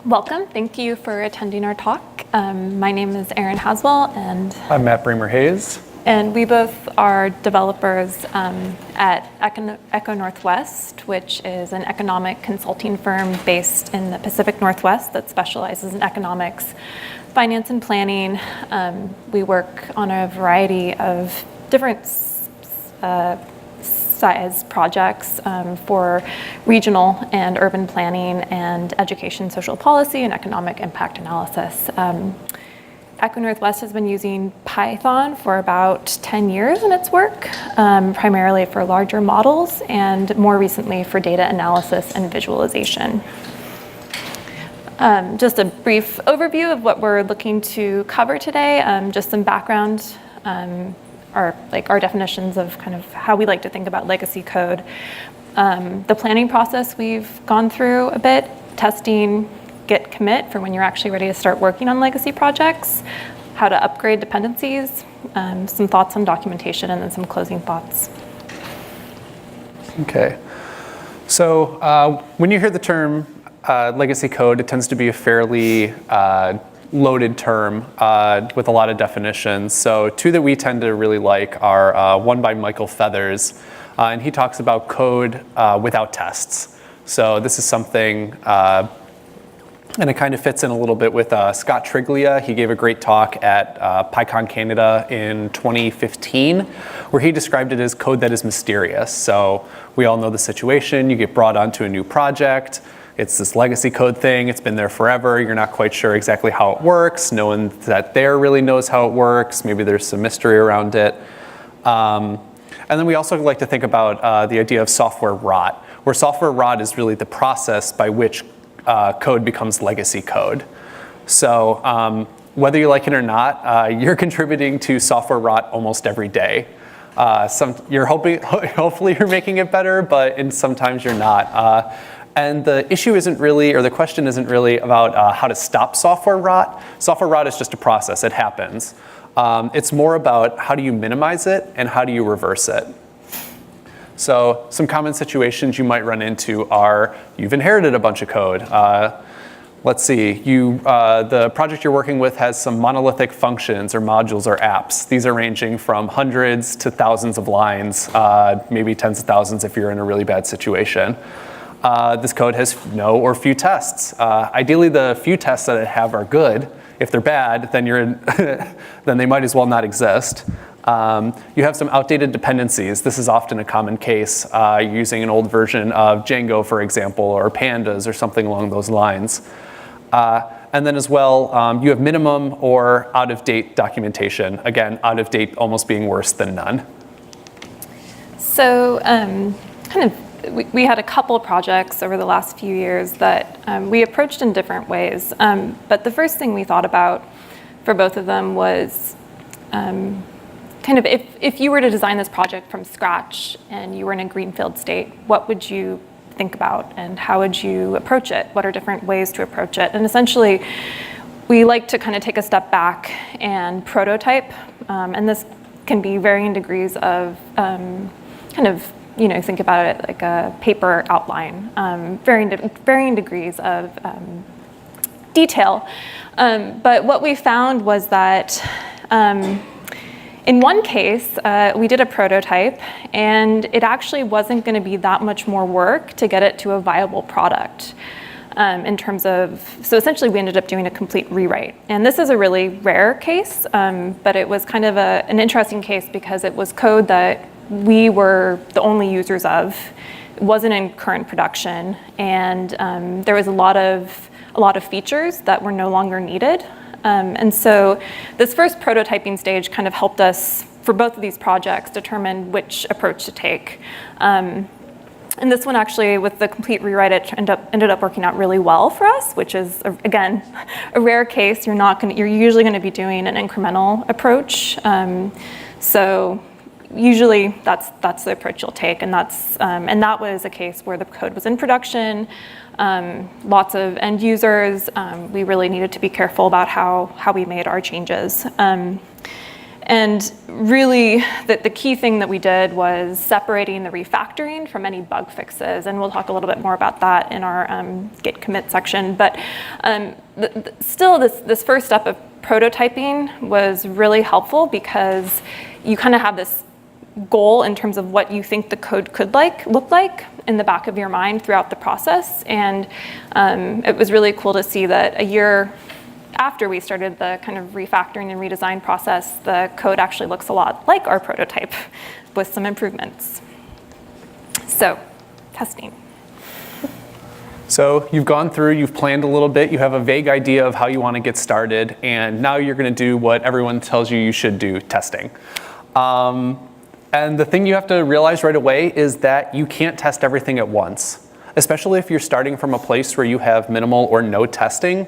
Welcome. Thank you for attending our talk. My name is Erin Haswell, and I'm Matt Braymer-Hayes. And we both are developers at Echo Northwest, which is an economic consulting firm based in the Pacific Northwest that specializes in economics, finance, and planning. We work on a variety of different size projects for regional and urban planning and education, social policy, and economic impact analysis. Echo Northwest has been using Python for about 10 years in its work, primarily for larger models and more recently for data analysis and visualization. Just a brief overview of what we're looking to cover today, just some background, our definitions of kind of how we like to think about legacy code. The planning process we've gone through a bit, testing, git commit for when you're actually ready to start working on legacy projects, how to upgrade dependencies, some thoughts on documentation, and then some closing thoughts. Okay. So when you hear the term legacy code, it tends to be a fairly loaded term with a lot of definitions. So two that we tend to really like are one by Michael Feathers, and he talks about code without tests. So this is something, and it kind of fits in a little bit with Scott Triglia. He gave a great talk at PyCon Canada in 2015, where he described it as code that is mysterious. So we all know the situation. You get brought onto a new project. It's this legacy code thing. It's been there forever. You're not quite sure exactly how it works. No one that there really knows how it works. Maybe there's some mystery around it. And then we also like to think about the idea of software rot, where software rot is really the process by which code becomes legacy code. So whether you like it or not, you're contributing to software rot almost every day. You're hopefully you're making it better, but sometimes you're not. And the issue isn't really, or the question isn't really about how to stop software rot. Software rot is just a process, it happens. It's more about how do you minimize it and how do you reverse it. So some common situations you might run into are you've inherited a bunch of code. Let's see, the project you're working with has some monolithic functions or modules or apps. These are ranging from hundreds to thousands of lines, maybe tens of thousands if you're in a really bad situation. This code has no or few tests. Ideally, the few tests that I have are good. If they're bad, then then they might as well not exist. You have some outdated dependencies. This is often a common case, using an old version of Django, for example, or pandas or something along those lines. And then as well, you have minimum or out-of-date documentation. Again, out-of-date almost being worse than none. So we had a couple of projects over the last few years that we approached in different ways. But the first thing we thought about for both of them was if you were to design this project from scratch and you were in a greenfield state, what would you think about and how would you approach it? What are different ways to approach it? And essentially, we like to kind of take a step back and prototype. And this can be varying degrees of think about it like a paper outline, varying degrees of detail. But what we found was that in one case, we did a prototype, and it actually wasn't going to be that much more work to get it to a viable product. So essentially we ended up doing a complete rewrite. And this is a really rare case, but it was kind of an interesting case because it was code that we were the only users of. It wasn't in current production, and there was a lot of features that were no longer needed. And so this first prototyping stage kind of helped us, for both of these projects, determine which approach to take. And this one actually, with the complete rewrite, it ended up working out really well for us, which is, again, a rare case. You're usually going to be doing an incremental approach. So usually that's the approach you'll take, and that was a case where the code was in production, lots of end users. We really needed to be careful about how we made our changes. And And really, the key thing that we did was separating the refactoring from any bug fixes, and we'll talk a little bit more about that in our Git commit section. But still, this first step of prototyping was really helpful because you kind of have this goal in terms of what you think the code could look like in the back of your mind throughout the process. And it was really cool to see that a year after we started the kind of refactoring and redesign process, the code actually looks a lot like our prototype with some improvements. So, testing. So you've gone through, you've planned a little bit, you have a vague idea of how you want to get started, and now you're going to do what everyone tells you should do, testing. And the thing you have to realize right away is that you can't test everything at once, especially if you're starting from a place where you have minimal or no testing.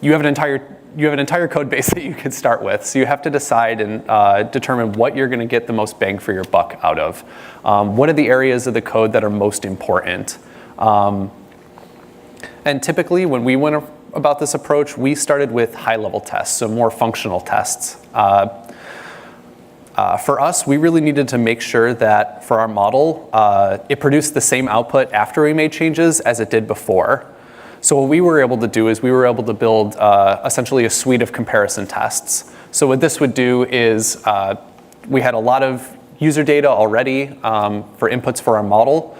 You have an entire code base that you could start with. So you have to decide and determine what you're going to get the most bang for your buck out of. What are the areas of the code that are most important? And typically, when we went about this approach, we started with high-level tests, so more functional tests. For us, we really needed to make sure that for our model, it produced the same output after we made changes as it did before. So what we were able to do is we were able to build essentially a suite of comparison tests. So what this would do is we had a lot of user data already for inputs for our model.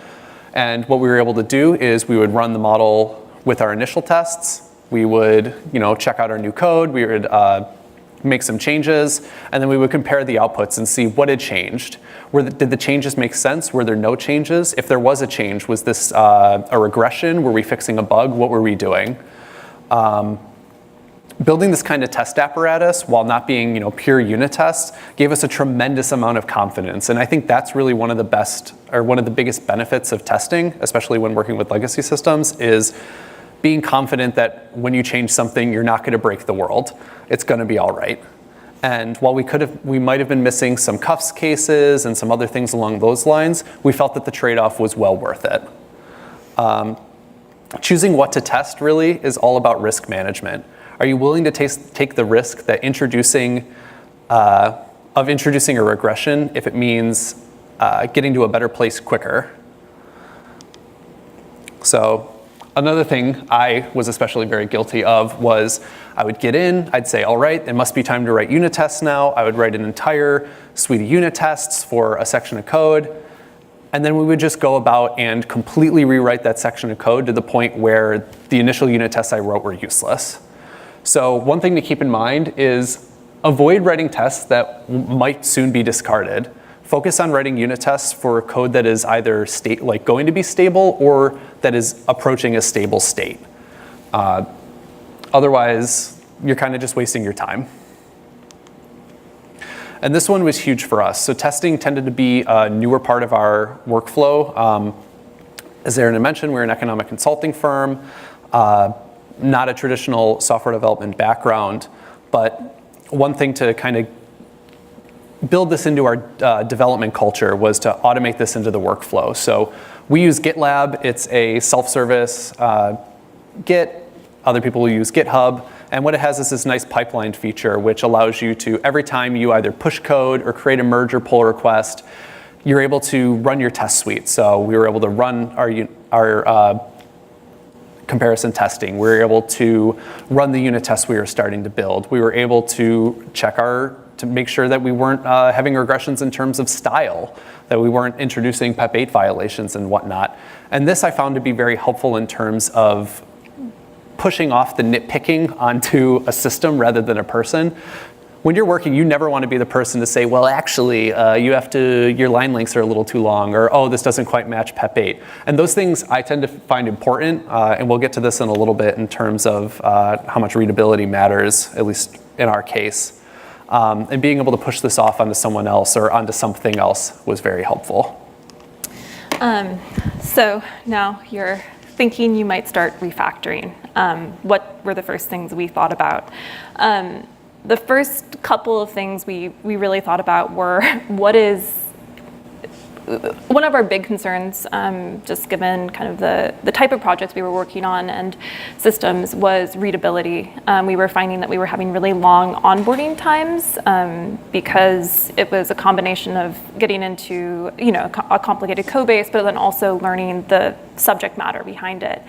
And what we were able to do is we would run the model with our initial tests. We would check out our new code. We would make some changes, and then we would compare the outputs and see what had changed. Did the changes make sense? Were there no changes? If there was a change, was this a regression? Were we fixing a bug? What were we doing? Building this kind of test apparatus while not being pure unit tests gave us a tremendous amount of confidence. And I think that's really one of the biggest benefits of testing, especially when working with legacy systems, is being confident that when you change something, you're not going to break the world. It's going to be all right. And while we might have been missing some cuffs cases and some other things along those lines, we felt that the trade-off was well worth it. Choosing what to test really is all about risk management. Are you willing to take the risk that introducing a regression if it means getting to a better place quicker? So another thing I was especially very guilty of was I would get in, I'd say, all right, it must be time to write unit tests now. I would write an entire suite of unit tests for a section of code. And then we would just go about and completely rewrite that section of code to the point where the initial unit tests I wrote were useless. So one thing to keep in mind is avoid writing tests that might soon be discarded. Focus on writing unit tests for code that is either going to be stable or that is approaching a stable state. Otherwise, you're kind of just wasting your time. And this one was huge for us. So testing tended to be a newer part of our workflow. As Erin had mentioned, we're an economic consulting firm, not a traditional software development background. But one thing to kind of build this into our development culture was to automate this into the workflow. So we use GitLab. It's a self-service Git. Other people will use GitHub. And what it has is this nice pipeline feature, which allows you to, every time you either push code or create a merge or pull request, you're able to run your test suite. So we were able to run our comparison testing. We were able to run the unit tests we were starting to build. We were able to check to make sure that we weren't having regressions in terms of style, that we weren't introducing PEP 8 violations and whatnot. And this I found to be very helpful in terms of pushing off the nitpicking onto a system rather than a person. When you're working, you never want to be the person to say, well, actually, your line lengths are a little too long, or, oh, this doesn't quite match PEP 8. And those things I tend to find important, and we'll get to this in a little bit in terms of how much readability matters, at least in our case. And being able to push this off onto someone else or onto something else was very helpful. So now you're thinking you might start refactoring. What were the first things we thought about? The first couple of things we really thought about were one of our big concerns, just given kind of the type of projects we were working on and systems, was readability. We were finding that we were having really long onboarding times because it was a combination of getting into a complicated code base, but then also learning the subject matter behind it.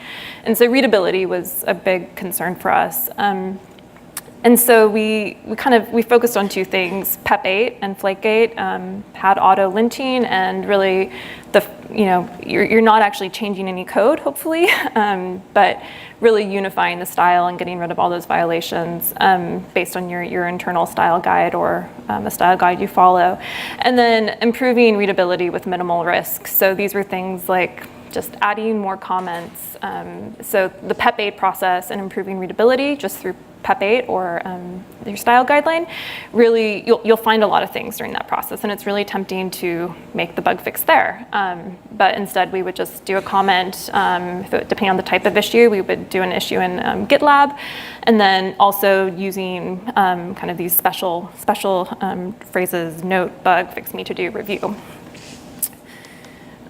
And so readability was a big concern for us. And so we focused on two things: PEP8 and Flakegate had auto linting, and really you're not actually changing any code, hopefully, but really unifying the style and getting rid of all those violations based on your internal style guide or a style guide you follow, and then improving readability with minimal risk. So these were things like just adding more comments. So the PEP8 process and improving readability just through PEP8 or your style guideline, really you'll find a lot of things during that process, and it's really tempting to make the bug fix there. But instead we would just do a comment, depending on the type of issue, we would do an issue in GitLab, and then also using kind of these special phrases: note, bug, fix me, to do, review.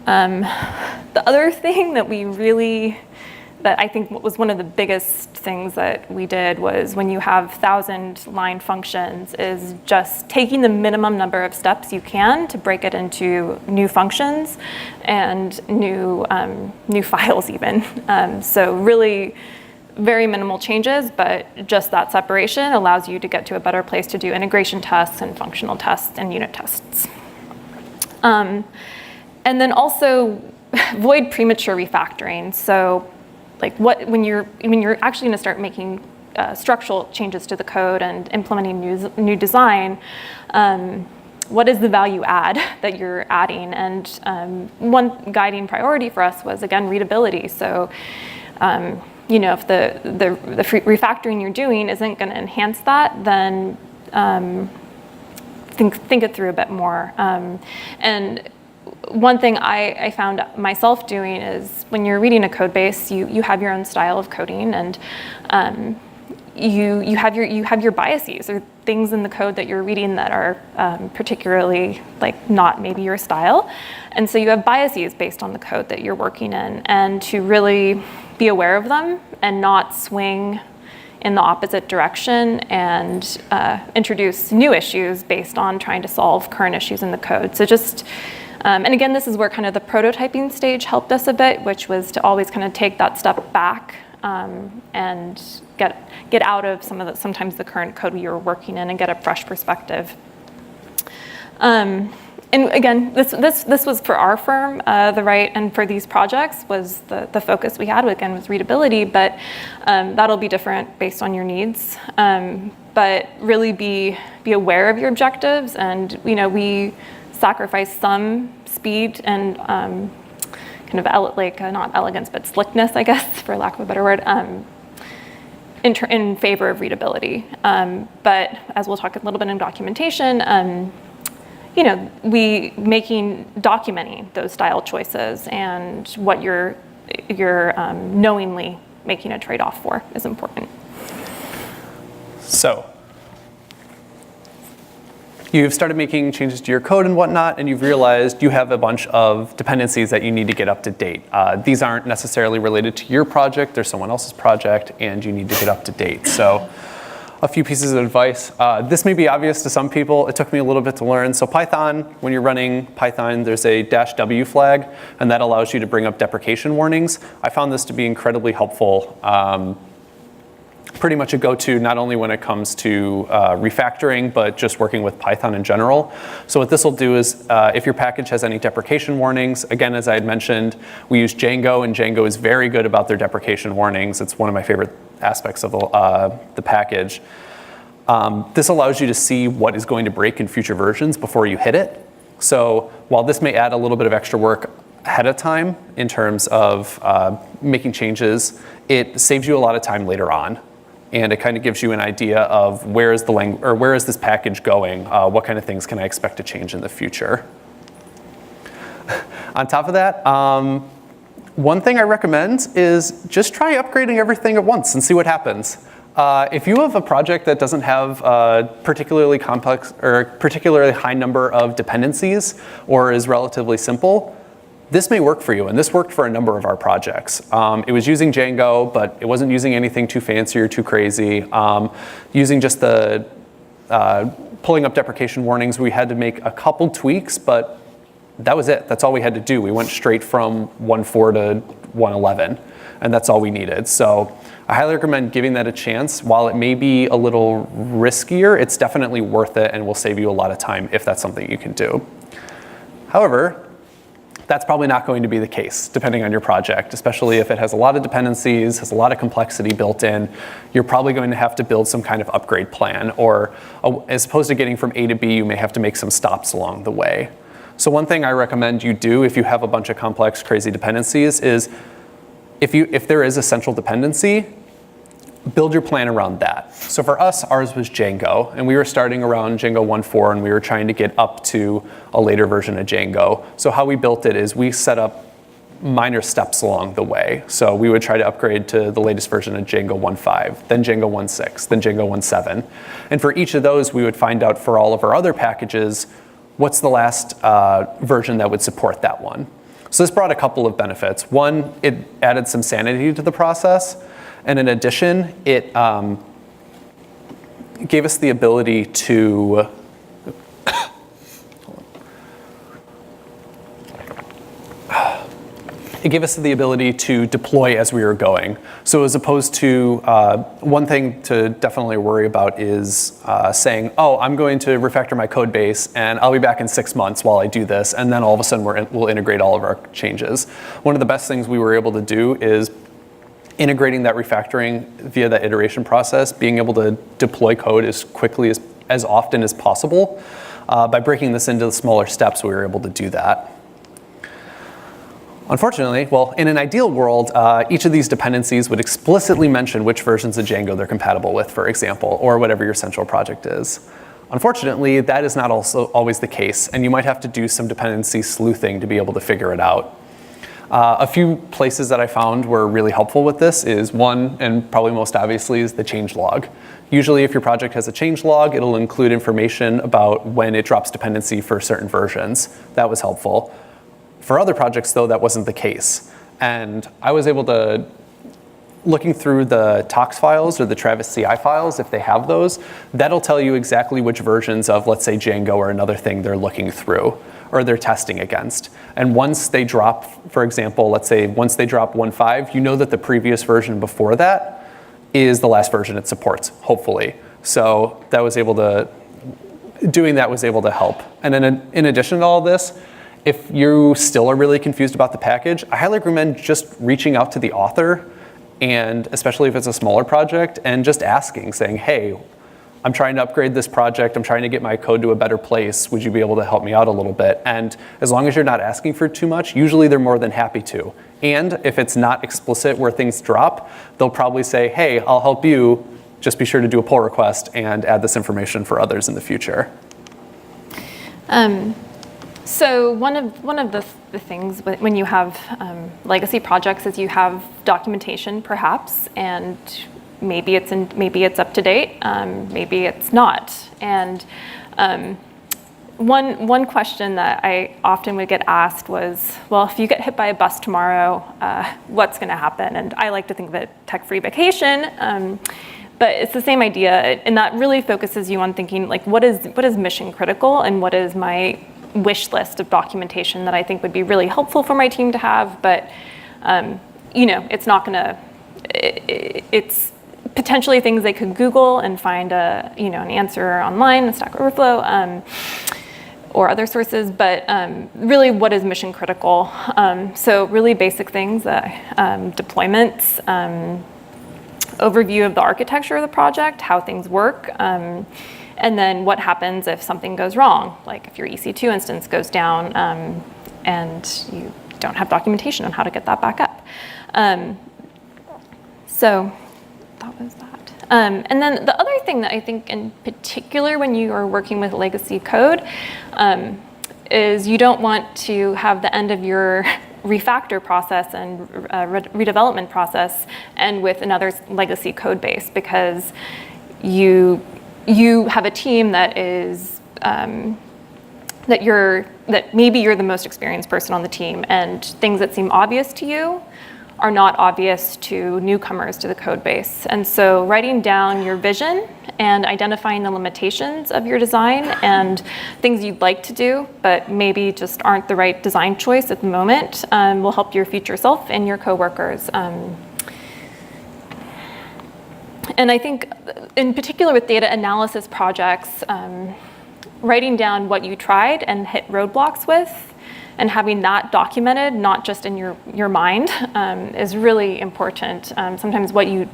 The other thing that I think was one of the biggest things that we did was, when you have 1,000-line functions, is just taking the minimum number of steps you can to break it into new functions and new files even. So really very minimal changes, but just that separation allows you to get to a better place to do integration tests and functional tests and unit tests. And then also avoid premature refactoring. So like when you're actually going to start making structural changes to the code and implementing new design, what is the value add that you're adding? And one guiding priority for us was, again, readability. So if the refactoring you're doing isn't going to enhance that, then think it through a bit more. And one thing I found myself doing is, when you're reading a code base, you have your own style of coding, and you have your biases, or things in the code that you're reading that are particularly not maybe your style, and so you have biases based on the code that you're working in, and to really be aware of them and not swing in the opposite direction and introduce new issues based on trying to solve current issues in the code. So just and again, this is where kind of the prototyping stage helped us a bit, which was to always kind of take that step back and get out of sometimes the current code we were working in and get a fresh perspective. And again, this was for our firm, and for these projects was the focus we had, again, was readability, but that'll be different based on your needs. But really be aware of your objectives, and we sacrifice some speed and kind of not elegance, but slickness, I guess, for lack of a better word, in favor of readability. But as we'll talk a little bit in documentation, documenting those style choices and what you're knowingly making a trade-off for is important. So you've started making changes to your code and whatnot, and you've realized you have a bunch of dependencies that you need to get up to date. These aren't necessarily related to your project, they're someone else's project, and you need to get up to date. So a few pieces of advice. This may be obvious to some people. It took me a little bit to learn. So Python, when you're running Python, there's a -w flag, and that allows you to bring up deprecation warnings. I found this to be incredibly helpful. Pretty much a go-to, not only when it comes to refactoring, but just working with Python in general. So what this will do is, if your package has any deprecation warnings, again, as I had mentioned, we use Django, and Django is very good about their deprecation warnings. It's one of my favorite aspects of the package. This allows you to see what is going to break in future versions before you hit it. So while this may add a little bit of extra work ahead of time in terms of making changes, it saves you a lot of time later on. And it kind of gives you an idea of where is this package going? What kind of things can I expect to change in the future? On top of that, one thing I recommend is just try upgrading everything at once and see what happens. If you have a project that doesn't have a particularly complex or particularly high number of dependencies or is relatively simple, this may work for you, and this worked for a number of our projects. It was using Django, but it wasn't using anything too fancy or too crazy. Using just the pulling up deprecation warnings, we had to make a couple tweaks, but that was it. That's all we had to do. We went straight from 1.4 to 1.11, and that's all we needed. So I highly recommend giving that a chance. While it may be a little riskier, it's definitely worth it and will save you a lot of time if that's something you can do. However, that's probably not going to be the case, depending on your project, especially if it has a lot of dependencies, has a lot of complexity built in. You're probably going to have to build some kind of upgrade plan, or as opposed to getting from A to B, you may have to make some stops along the way. So one thing I recommend you do if you have a bunch of complex, crazy dependencies is if there is a central dependency, build your plan around that. So for us, ours was Django, and we were starting around Django 1.4, and we were trying to get up to a later version of Django. So how we built it is we set up minor steps along the way. So we would try to upgrade to the latest version of Django 1.5, then Django 1.6, then Django 1.7. And for each of those, we would find out for all of our other packages, what's the last version that would support that one. So this brought a couple of benefits. One, it added some sanity to the process. And in addition, it gave us the ability to deploy as we were going. So as opposed to, one thing to definitely worry about is saying, oh, I'm going to refactor my code base and I'll be back in 6 months while I do this, and then all of a sudden we'll integrate all of our changes. One of the best things we were able to do is integrating that refactoring via that iteration process, being able to deploy code as quickly as often as possible. By breaking this into the smaller steps, we were able to do that. Unfortunately, well, in an ideal world, each of these dependencies would explicitly mention which versions of Django they're compatible with, for example, or whatever your central project is. Unfortunately, that is not also always the case, and you might have to do some dependency sleuthing to be able to figure it out. A few places that I found were really helpful with this is one, and probably most obviously, is the change log. Usually if your project has a change log, it'll include information about when it drops dependency for certain versions. That was helpful. For other projects though, that wasn't the case. And I was able to, looking through the tox files or the Travis CI files, if they have those, that'll tell you exactly which versions of, let's say, Django or another thing they're looking through or they're testing against. And once they drop, for example, let's say once they drop 1.5, you know that the previous version before that is the last version it supports, hopefully. So that was able to, doing that was able to help. And then in addition to all this, if you still are really confused about the package, I highly recommend just reaching out to the author, and especially if it's a smaller project, and just asking, saying, hey, I'm trying to upgrade this project, I'm trying to get my code to a better place, would you be able to help me out a little bit? And as long as you're not asking for too much, usually they're more than happy to. And if it's not explicit where things drop, they'll probably say, hey, I'll help you, just be sure to do a pull request and add this information for others in the future. So one of the things when you have legacy projects is you have documentation perhaps, and maybe it's up to date, maybe it's not. And one question that I often would get asked was, well, if you get hit by a bus tomorrow, what's going to happen? And I like to think of it tech-free vacation. But it's the same idea, and that really focuses you on thinking like, what is mission critical, and what is my wish list of documentation that I think would be really helpful for my team to have. But it's not going to. It's potentially things they could Google and find an answer online, in Stack Overflow, or other sources. But really, what is mission critical? So really basic things, deployments. Overview of the architecture of the project, how things work, and then what happens if something goes wrong, like if your EC2 instance goes down and you don't have documentation on how to get that back up. So that was that. And then the other thing that I think in particular when you are working with legacy code is you don't want to have the end of your refactor process and redevelopment process and with another legacy code base, because you have a team that is that maybe you're the most experienced person on the team, and things that seem obvious to you are not obvious to newcomers to the code base. And so writing down your vision and identifying the limitations of your design and things you'd like to do, but maybe just aren't the right design choice at the moment, will help your future self and your coworkers. And I think in particular with data analysis projects, writing down what you tried and hit roadblocks with, and having that documented, not just in your mind, is really important. Sometimes what you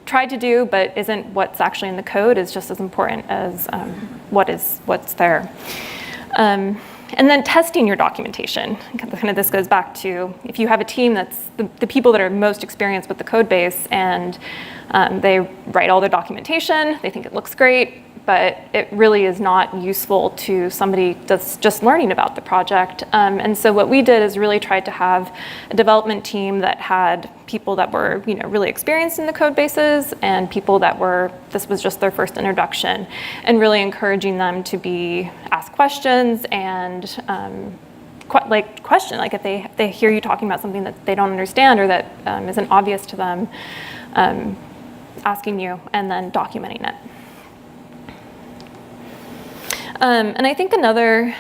tried to do but isn't what's actually in the code is just as important as what's there. And then testing your documentation. Kind of this goes back to if you have a team that's the people that are most experienced with the code base, and they write all their documentation, they think it looks great, but it really is not useful to somebody that's just learning about the project. And so what we did is really tried to have a development team that had people that were really experienced in the code bases and people that this was just their first introduction, and really encouraging them to ask questions and question, like if they hear you talking about something that they don't understand or that isn't obvious to them, asking you and then documenting it. And I think another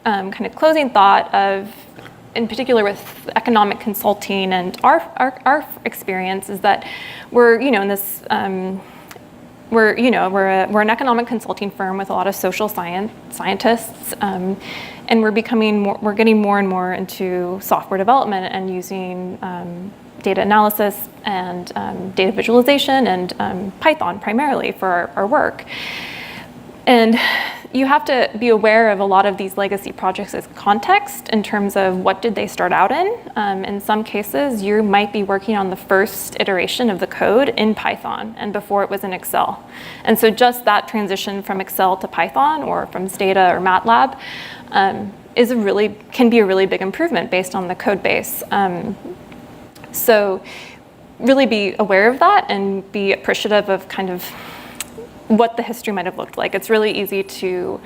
kind of closing thought in particular with economic consulting and our experience is that we're in this we're an economic consulting firm with a lot of social scientists, and we're getting more and more into software development and using data analysis and data visualization and Python primarily for our work. And you have to be aware of a lot of these legacy projects as context in terms of what did they start out in. In some cases, you might be working on the first iteration of the code in Python and before it was in Excel. And so just that transition from Excel to Python or from Stata or MATLAB can be a really big improvement based on the code base. So really be aware of that and be appreciative of kind of what the history might have looked like. It's really easy to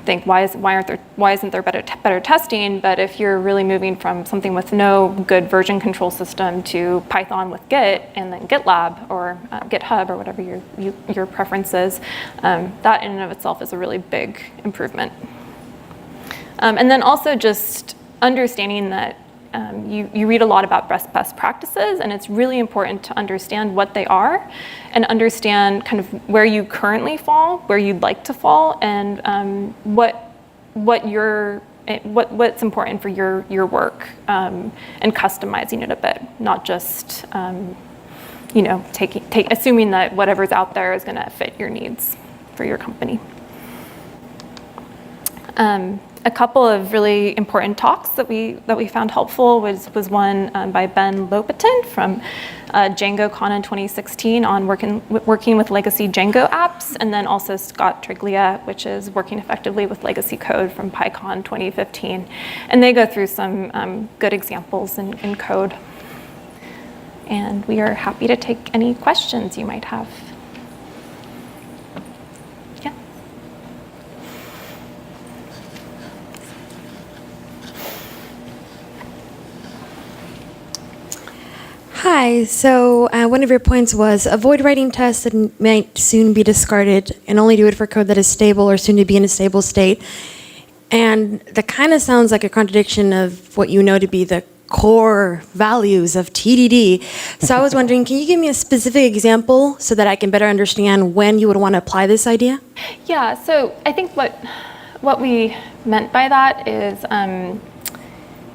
think, why isn't there better testing? But if you're really moving from something with no good version control system to Python with Git and then GitLab or GitHub or whatever your preference is, that in and of itself is a really big improvement. And then also just understanding that you read a lot about best practices, and it's really important to understand what they are and understand kind of where you currently fall, where you'd like to fall, and what's important for your work, and customizing it a bit, not just assuming that whatever's out there is going to fit your needs for your company. A couple of really important talks that we found helpful was one by Ben Lopatin from DjangoCon in 2016 on working with legacy Django apps, and then also Scott Triglia, which is working effectively with legacy code from PyCon 2015. And they go through some good examples in code. And we are happy to take any questions you might have. Hi, so one of your points was avoid writing tests that might soon be discarded and only do it for code that is stable or soon to be in a stable state. And that kind of sounds like a contradiction of what you know to be the core values of TDD. So I was wondering, can you give me a specific example so that I can better understand when you would want to apply this idea? Yeah, so I think what we meant by that is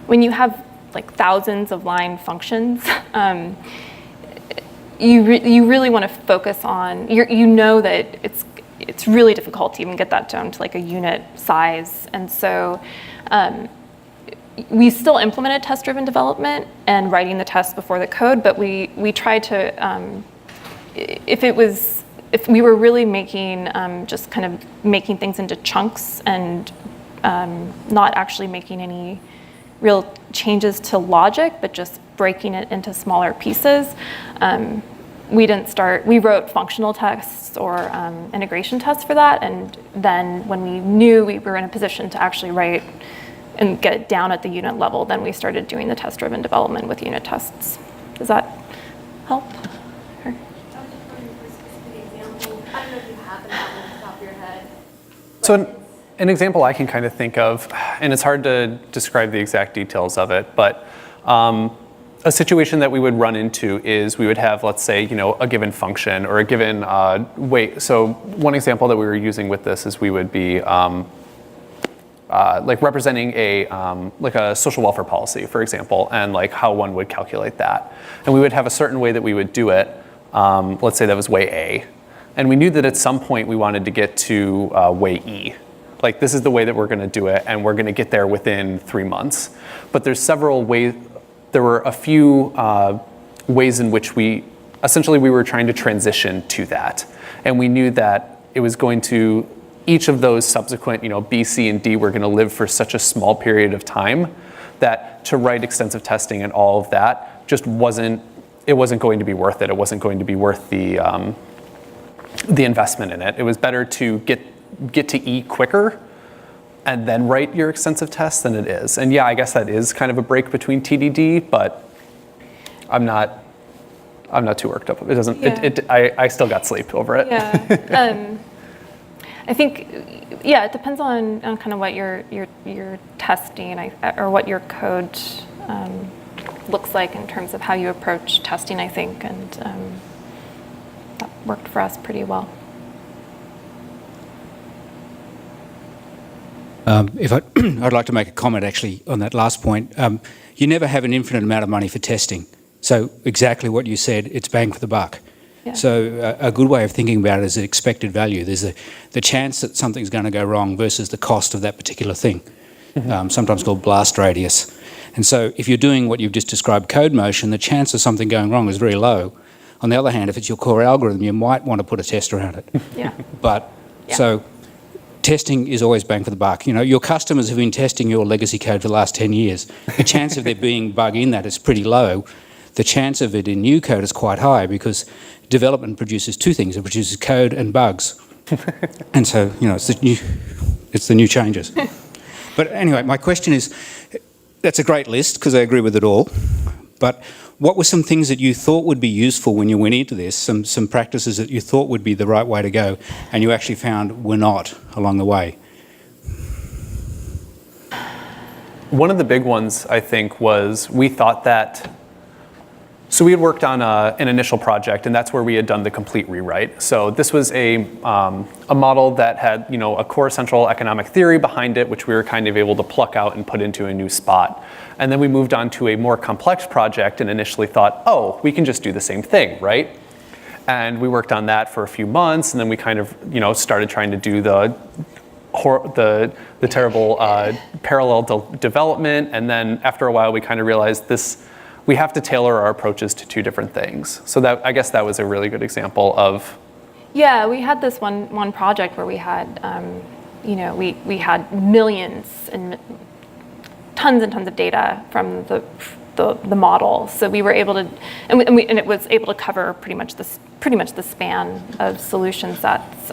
when you have like thousands of line functions, you really want to focus on, you know that it's really difficult to even get that down to like a unit size. And so we still implemented test-driven development and writing the tests before the code, but we tried to, if we were really making, just kind of making things into chunks and not actually making any real changes to logic, but just breaking it into smaller pieces. We wrote functional tests or integration tests for that, and then when we knew we were in a position to actually write and get it down at the unit level, then we started doing the test-driven development with unit tests. Does that help? Or- So an example I can kind of think of, and it's hard to describe the exact details of it, but a situation that we would run into is we would have, let's say, a given function or a given weight. So one example that we were using with this is we would be like representing like a social welfare policy, for example, and like how one would calculate that. And we would have a certain way that we would do it. Let's say that was way A. And we knew that at some point we wanted to get to way E. Like this is the way that we're going to do it, and we're going to get there within 3 months. But there's several ways. There were a few ways in which we were trying to transition to that. And we knew that it was going to, each of those subsequent, B, C, and D were going to live for such a small period of time that to write extensive testing and all of that just wasn't going to be worth it. It wasn't going to be worth the investment in it. It was better to get to E quicker and then write your extensive tests than it is. And yeah, I guess that is kind of a break between TDD, but I'm not too worked up. It doesn't. Yeah. I still got sleep over it. Yeah. I think, yeah, it depends on kind of what you're testing or what your code looks like in terms of how you approach testing, I think, and that worked for us pretty well. I'd like to make a comment actually on that last point. You never have an infinite amount of money for testing. So exactly what you said, it's bang for the buck. Yeah. So a good way of thinking about it is the expected value. There's the chance that something's going to go wrong versus the cost of that particular thing, sometimes called blast radius. And so if you're doing what you've just described, code motion, the chance of something going wrong is very low. On the other hand, if it's your core algorithm, you might want to put a test around it. Yeah. But Yeah. so testing is always bang for the buck. Your customers have been testing your legacy code for the last 10 years. The chance of there being bug in that is pretty low. The chance of it in new code is quite high because development produces two things. It produces code and bugs. And so, it's the new changes. But anyway, my question is, that's a great list because I agree with it all. But what were some things that you thought would be useful when you went into this, some practices that you thought would be the right way to go and you actually found were not along the way? One of the big ones, I think, was we thought that, so we had worked on an initial project, and that's where we had done the complete rewrite. So this was a model that had, a core central economic theory behind it, which we were kind of able to pluck out and put into a new spot. And then we moved on to a more complex project and initially thought, oh, we can just do the same thing, right? And we worked on that for a few months, and then we kind of, started trying to do the terrible parallel development. And then after a while, we kind of realized we have to tailor our approaches to two different things. So that, I guess that was a really good example of. Yeah, we had this one project where we had, we had millions and tons and tons of data from the model. So we were able to, and it was able to cover pretty much the span of solution sets.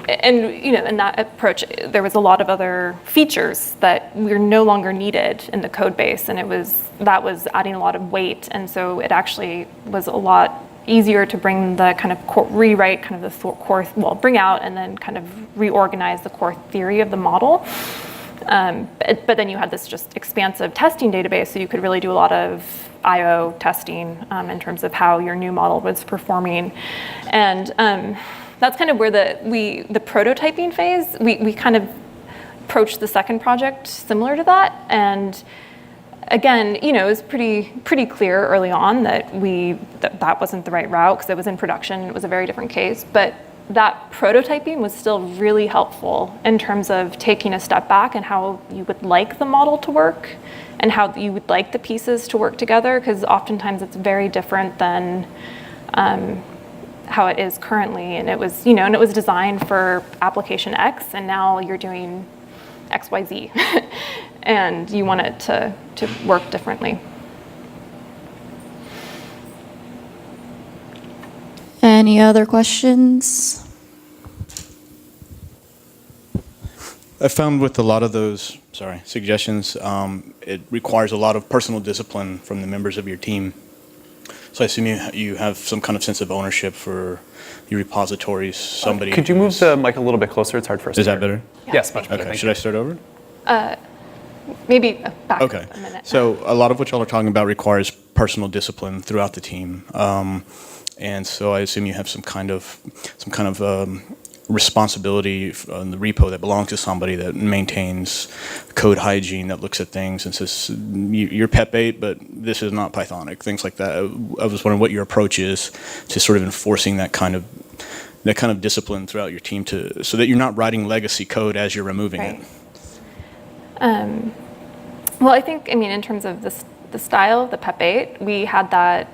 And in that approach, there was a lot of other features that were no longer needed in the code base, and that was adding a lot of weight. And so it actually was a lot easier to bring the kind of rewrite kind of the core, bring out and then kind of reorganize the core theory of the model. But then you had this just expansive testing database, so you could really do a lot of I/O testing in terms of how your new model was performing. And that's kind of where the prototyping phase, we kind of approached the second project similar to that. And again, it was pretty clear early on that that wasn't the right route because it was in production. It was a very different case. But that prototyping was still really helpful in terms of taking a step back and how you would like the model to work and how you would like the pieces to work together, because oftentimes it's very different than how it is currently. And it was, and it was designed for application X, and now you're doing XYZ. and you want it to work differently. Any other questions? I found with a lot of those, suggestions, it requires a lot of personal discipline from the members of your team. So I assume you have some kind of sense of ownership for your repositories. Somebody. Could you move the mic a little bit closer? It's hard for us. Is to that hear. better? Yes, much better. Okay. Thank Should you. I start over? Maybe back Okay. a minute. So a lot of what y'all are talking about requires personal discipline throughout the team, and so I assume you have some kind of responsibility on the repo that belongs to somebody that maintains code hygiene, that looks at things and says, you're PEP8, but this is not Pythonic, things like that. I was wondering what your approach is to sort of enforcing that kind of discipline throughout your team so that you're not writing legacy code as you're removing it. Well, I think, in terms of the style of the PEP8, we had that,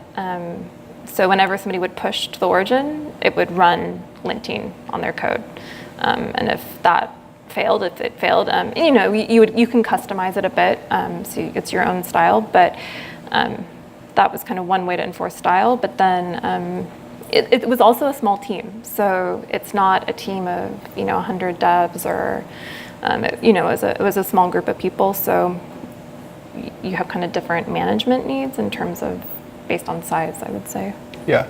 so whenever somebody would push to the origin, it would run linting on their code. And if that failed, you can customize it a bit, so it's your own style, but that was kind of one way to enforce style. But then it was also a small team, so it's not a team of 100 devs or it was a small group of people, so you have kind of different management needs in terms of based on size, I would say. Yeah,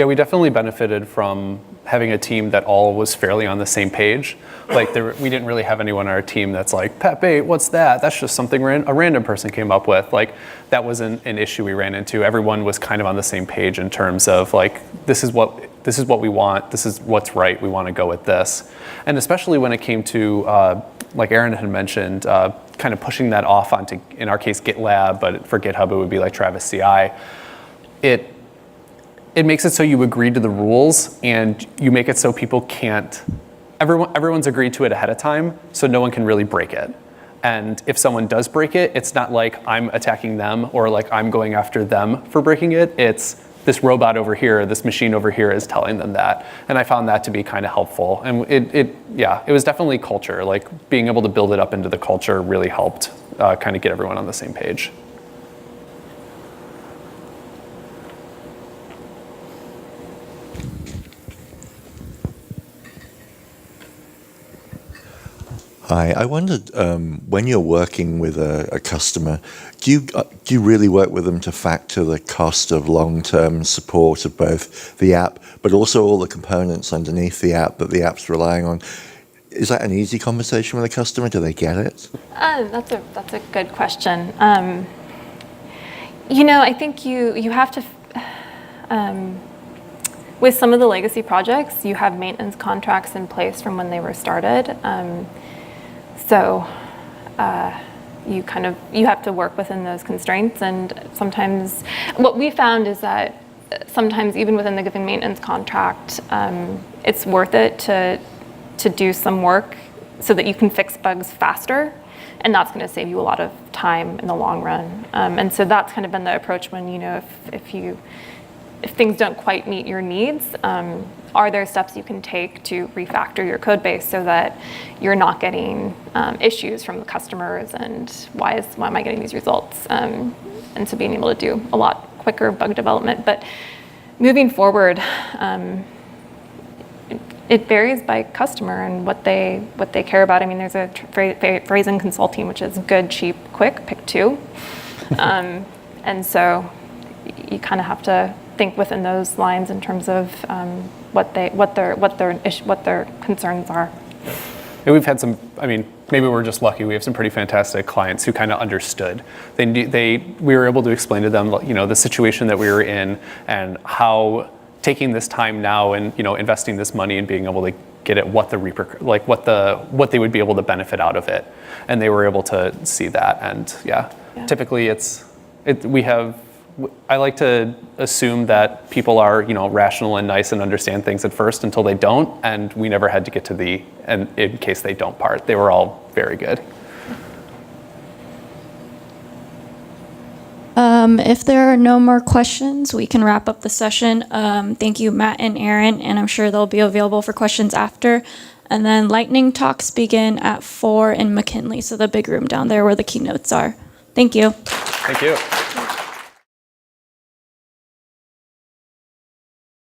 we definitely benefited from having a team that all was fairly on the same page. Like we didn't really have anyone on our team that's like, PEP8, what's that? That's just something a random person came up with. Like that wasn't an issue we ran into. Everyone was kind of on the same page in terms of like, this is what we want. This is what's right. We want to go with this. And especially when it came to, like Erin had mentioned, kind of pushing that off onto, in our case, GitLab, but for GitHub, it would be like Travis CI. It makes it so you agree to the rules and you make it so people can't, everyone's agreed to it ahead of time, so no one can really break it. And if someone does break it, it's not like I'm attacking them or like I'm going after them for breaking it. It's this robot over here, this machine over here is telling them that. And I found that to be kind of helpful. And it was definitely culture. Like being able to build it up into the culture really helped kind of get everyone on the same page. Hi, I wondered when you're working with a customer, do you really work with them to factor the cost of long-term support of both the app, but also all the components underneath the app that the app's relying on? Is that an easy conversation with a customer? Do they get it? That's a good question. I think you have to. With some of the legacy projects, you have maintenance contracts in place from when they were started. So you have to work within those constraints, and sometimes what we found is that sometimes even within the given maintenance contract, it's worth it to do some work so that you can fix bugs faster, and that's going to save you a lot of time in the long run. And so that's kind of been the approach when if things don't quite meet your needs, are there steps you can take to refactor your code base so that you're not getting issues from the customers and why am I getting these results? And so being able to do a lot quicker bug development. But moving forward, it varies by customer and what they care about. I mean, there's a phrase in consulting, which is good, cheap, quick, pick two. And so you kind of have to think within those lines in terms of what their concerns are. And we've had some, maybe we're just lucky. We have some pretty fantastic clients who kind of understood. We were able to explain to them, the situation that we were in and how taking this time now and, investing this money and being able to get at what they would be able to benefit out of it. And they were able to see that. And typically I like to assume that people are, rational and nice and understand things at first until they don't, and we never had to get to and in case they don't part. They were all very good. If there are no more questions, we can wrap up the session. Thank you, Matt and Erin, and I'm sure they'll be available for questions after. And then lightning talks begin at 4 in McKinley, so the big room down there where the keynotes are. Thank you. Thank you.